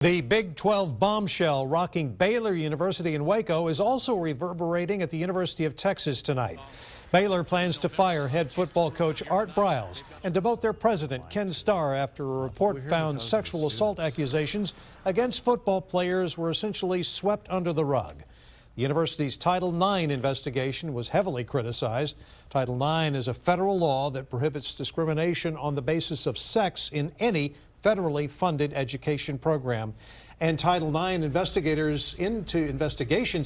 The Big 12 bombshell rocking Baylor University in Waco is also reverberating at the University of Texas tonight. Baylor plans to fire head football coach Art Briles and demote their president, Ken Starr, after a report found sexual assault accusations against football players were essentially swept under the rug. The university's Title IX investigation was heavily criticized. Title IX is a federal law that prohibits discrimination on the basis of sex in any federally funded education program. And Title IX investigations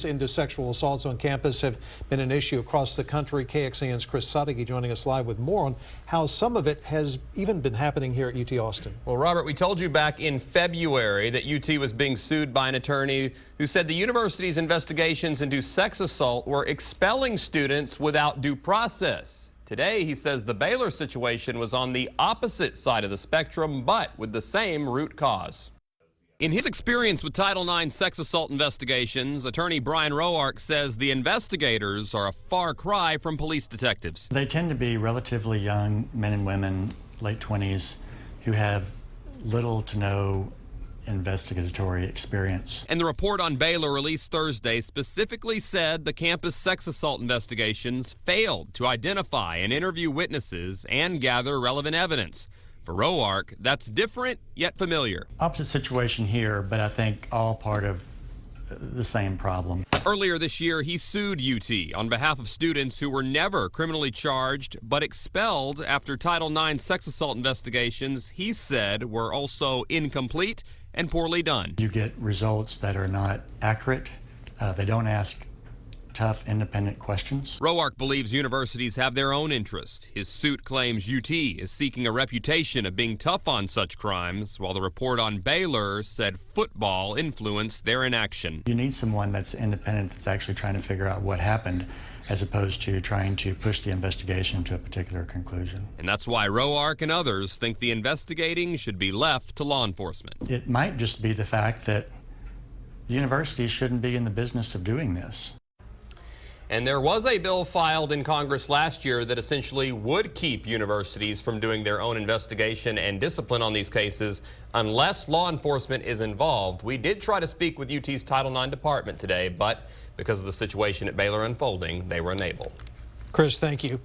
into sexual assaults on campus have been an issue across the country. KXAN's Chris Sadeghi joining us live with more on how some of it has even been happening here at UT Austin. Well, Robert, we told you back in February that UT was being sued by an attorney who said the university's investigations into sex assault were expelling students without due process. Today, he says the Baylor situation was on the opposite side of the spectrum, but with the same root cause. In his experience with Title IX sex assault investigations, attorney Brian Roark says the investigators are a far cry from police detectives. They tend to be relatively young men and women, late 20s, who have little to no investigatory experience. And the report on Baylor released Thursday specifically said the campus sex assault investigations failed to identify and interview witnesses and gather relevant evidence. For Roark, that's different yet familiar. Opposite situation here, but I think all part of the same problem. Earlier this year, he sued UT on behalf of students who were never criminally charged but expelled after Title IX sex assault investigations, he said, were also incomplete and poorly done. You get results that are not accurate. They don't ask tough, independent questions. Roark believes universities have their own interest. His suit claims UT is seeking a reputation of being tough on such crimes, while the report on Baylor said football influenced their inaction. You need someone that's independent, that's actually trying to figure out what happened, as opposed to trying to push the investigation to a particular conclusion. And that's why Roark and others think the investigating should be left to law enforcement. It might just be the fact that the university shouldn't be in the business of doing this. And there was a bill filed in Congress last year that essentially would keep universities from doing their own investigation and discipline on these cases unless law enforcement is involved. We did try to speak with UT's Title IX department today, but because of the situation at Baylor unfolding, they were unable. Chris, thank you.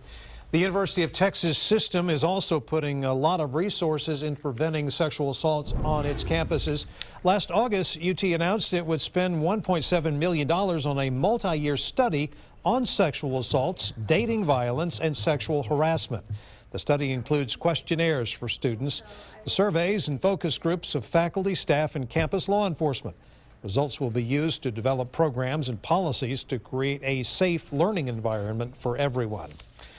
The University of Texas system is also putting a lot of resources in preventing sexual assaults on its campuses. Last August, UT announced it would spend $1.7 million on a multi-year study on sexual assaults, dating violence, and sexual harassment. The study includes questionnaires for students, surveys, and focus groups of faculty, staff, and campus law enforcement. Results will be used to develop programs and policies to create a safe learning environment for everyone.